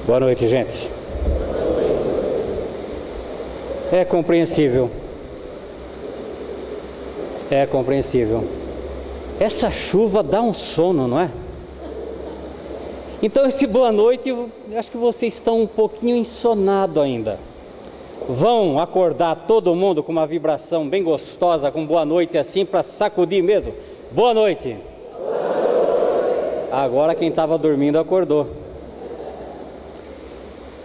Boa noite, gente. É compreensível. É compreensível. Essa chuva dá um sono, não é? Então, esse boa noite, eu acho que vocês estão um pouquinho ensonados ainda. Vão acordar todo mundo com uma vibração bem gostosa, com boa noite assim, para sacudir mesmo. Boa noite. Boa noite. Agora quem estava dormindo acordou.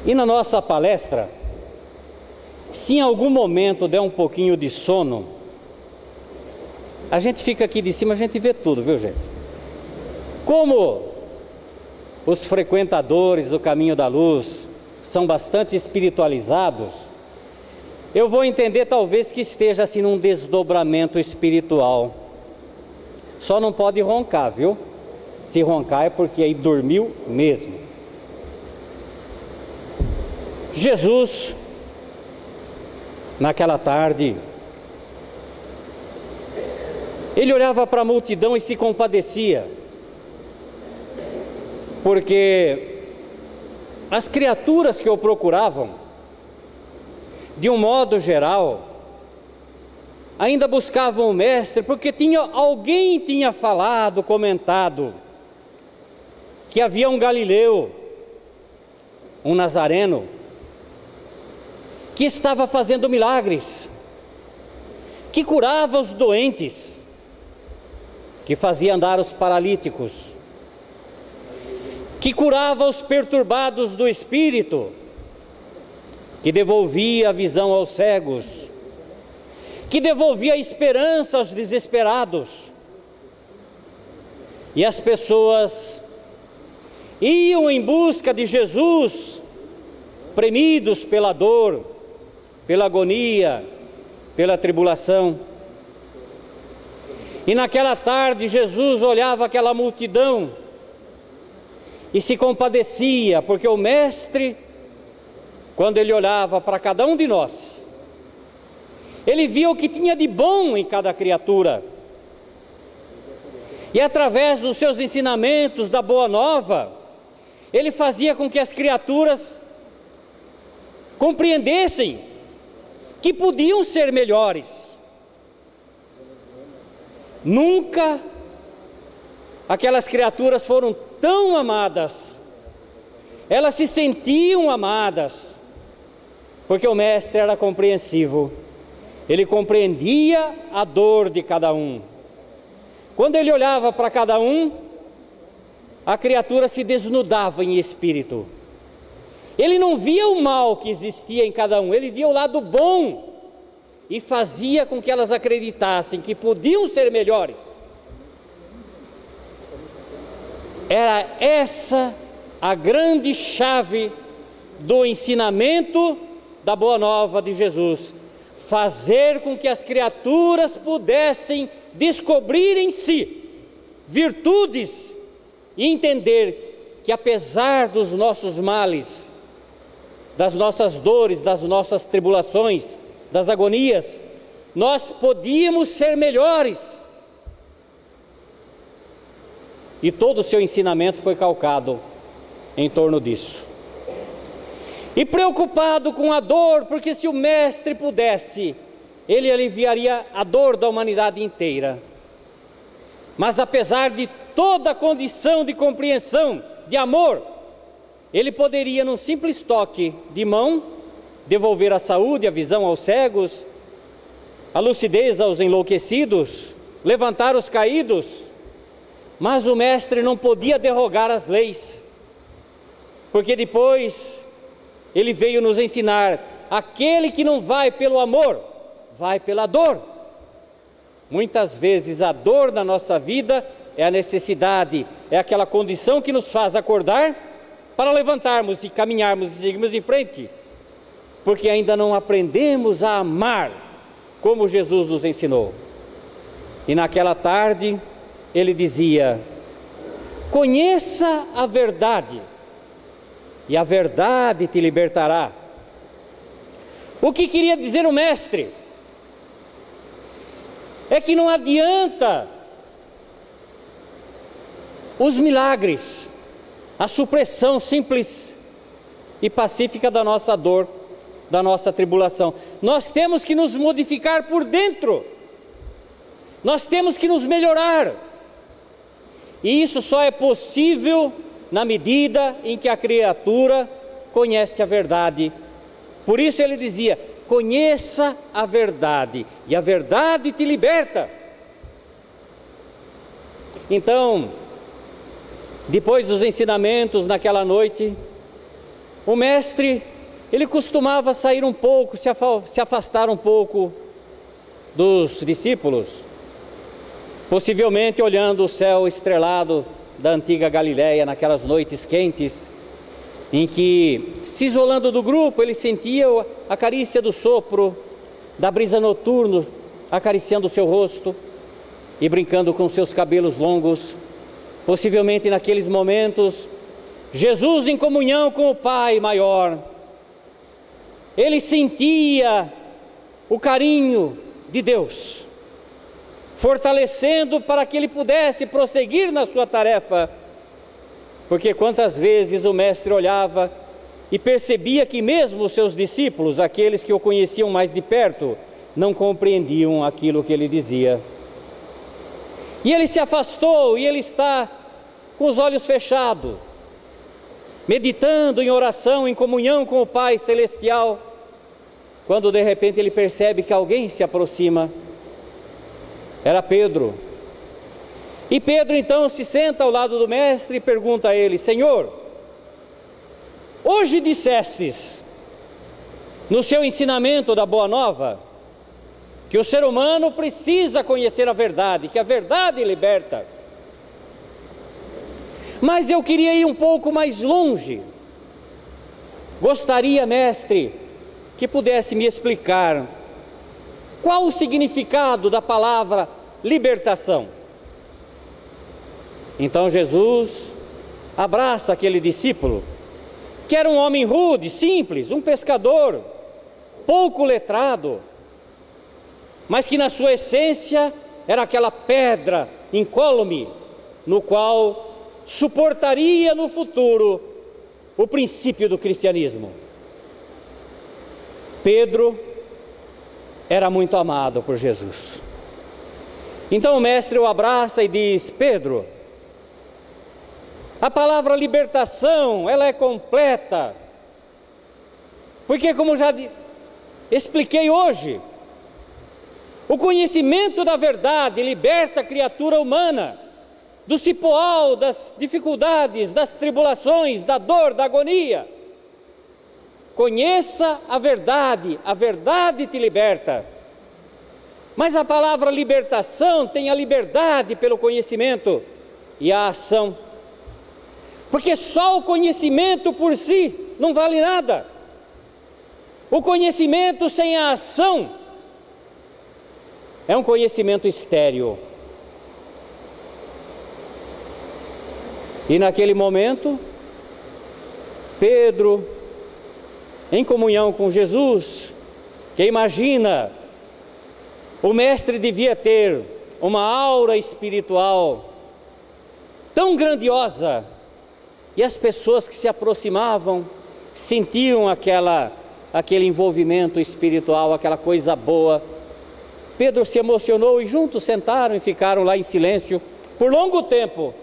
E na nossa palestra, se em algum momento der um pouquinho de sono, a gente fica aqui de cima, a gente vê tudo, viu, gente? Como os frequentadores do caminho da luz são bastante espiritualizados, eu vou entender talvez que esteja assim num desdobramento espiritual. Só não pode roncar, viu? Se roncar é porque aí dormiu mesmo. Jesus, naquela tarde, ele olhava para a multidão e se compadecia, porque as criaturas que o procuravam, de um modo geral, ainda buscavam o Mestre, porque alguém tinha falado, comentado, que havia um galileu, um nazareno, que estava fazendo milagres, que curava os doentes, que fazia andar os paralíticos, que curava os perturbados do espírito, que devolvia a visão aos cegos, que devolvia a esperança aos desesperados. E as pessoas iam em busca de Jesus, premidos pela dor, pela agonia, pela tribulação. E naquela tarde Jesus olhava aquela multidão e se compadecia, porque o Mestre, quando ele olhava para cada um de nós, ele via o que tinha de bom em cada criatura. E através dos seus ensinamentos da Boa Nova, ele fazia com que as criaturas compreendessem que podiam ser melhores. Nunca aquelas criaturas foram tão amadas, elas se sentiam amadas, porque o Mestre era compreensivo, ele compreendia a dor de cada um. Quando ele olhava para cada um, a criatura se desnudava em espírito. Ele não via o mal que existia em cada um, ele via o lado bom e fazia com que elas acreditassem que podiam ser melhores. Era essa a grande chave do ensinamento da Boa Nova de Jesus, fazer com que as criaturas pudessem descobrir em si virtudes e entender que apesar dos nossos males, das nossas dores, das nossas tribulações, das agonias, nós podíamos ser melhores. E todo o seu ensinamento foi calcado em torno disso. E preocupado com a dor, porque se o Mestre pudesse, ele aliviaria a dor da humanidade inteira. Mas apesar de toda a condição de compreensão, de amor, ele poderia, num simples toque de mão, devolver a saúde, a visão aos cegos, a lucidez aos enlouquecidos, levantar os caídos, mas o Mestre não podia derrogar as leis, porque depois ele veio nos ensinar: aquele que não vai pelo amor, vai pela dor. Muitas vezes a dor na nossa vida é a necessidade, é aquela condição que nos faz acordar para levantarmos e caminharmos e seguirmos em frente, porque ainda não aprendemos a amar como Jesus nos ensinou. E naquela tarde ele dizia: conheça a verdade, e a verdade te libertará. O que queria dizer o Mestre? É que não adianta os milagres, a supressão simples e pacífica da nossa dor, da nossa tribulação. Nós temos que nos modificar por dentro. Nós temos que nos melhorar. E isso só é possível na medida em que a criatura conhece a verdade. Por isso ele dizia: conheça a verdade, e a verdade te liberta. Então, depois dos ensinamentos naquela noite, o mestre, ele costumava sair um pouco, se afastar um pouco dos discípulos, possivelmente olhando o céu estrelado da antiga Galileia, naquelas noites quentes, em que, se isolando do grupo, ele sentia a carícia do sopro, da brisa noturna, acariciando o seu rosto e brincando com seus cabelos longos. Possivelmente naqueles momentos, Jesus em comunhão com o Pai maior, ele sentia o carinho de Deus, fortalecendo para que ele pudesse prosseguir na sua tarefa. Porque quantas vezes o mestre olhava e percebia que mesmo os seus discípulos, aqueles que o conheciam mais de perto, não compreendiam aquilo que ele dizia. E ele se afastou, e ele está com os olhos fechados, meditando em oração, em comunhão com o Pai Celestial, quando de repente ele percebe que alguém se aproxima. Era Pedro. E Pedro então se senta ao lado do mestre e pergunta a ele: Senhor, hoje dissestes, no seu ensinamento da Boa Nova, que o ser humano precisa conhecer a verdade, que a verdade liberta. Mas eu queria ir um pouco mais longe. Gostaria, mestre, que pudesse me explicar qual o significado da palavra libertação. Então Jesus abraça aquele discípulo, que era um homem rude, simples, um pescador, pouco letrado, mas que na sua essência era aquela pedra incólume, no qual suportaria no futuro o princípio do cristianismo. Pedro era muito amado por Jesus. Então o mestre o abraça e diz: Pedro, a palavra libertação, ela é completa, porque, como já expliquei hoje, o conhecimento da verdade liberta a criatura humana do cipoal, das dificuldades, das tribulações, da dor, da agonia. Conheça a verdade te liberta. Mas a palavra libertação tem a liberdade pelo conhecimento e a ação. Porque só o conhecimento por si não vale nada. O conhecimento sem a ação é um conhecimento estéril. E naquele momento, Pedro, em comunhão com Jesus, que imagina, o mestre devia ter uma aura espiritual tão grandiosa, e as pessoas que se aproximavam sentiam aquele envolvimento espiritual, aquela coisa boa. Pedro se emocionou e juntos sentaram e ficaram lá em silêncio por longo tempo,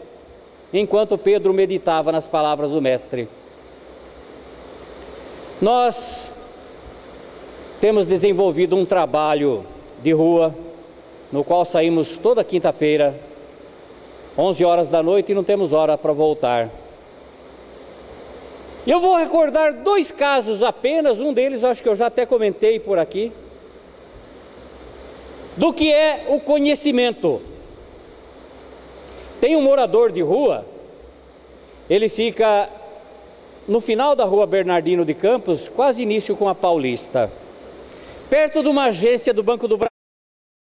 enquanto Pedro meditava nas palavras do mestre. Nós temos desenvolvido um trabalho de rua, no qual saímos toda quinta-feira, 11 horas da noite, e não temos hora para voltar. Eu vou recordar 2 casos apenas, um deles acho que eu já até comentei por aqui, do que é o conhecimento. Tem um morador de rua, ele fica no final da rua Bernardino de Campos, quase início com a Paulista, perto de uma agência do Banco do Brasil.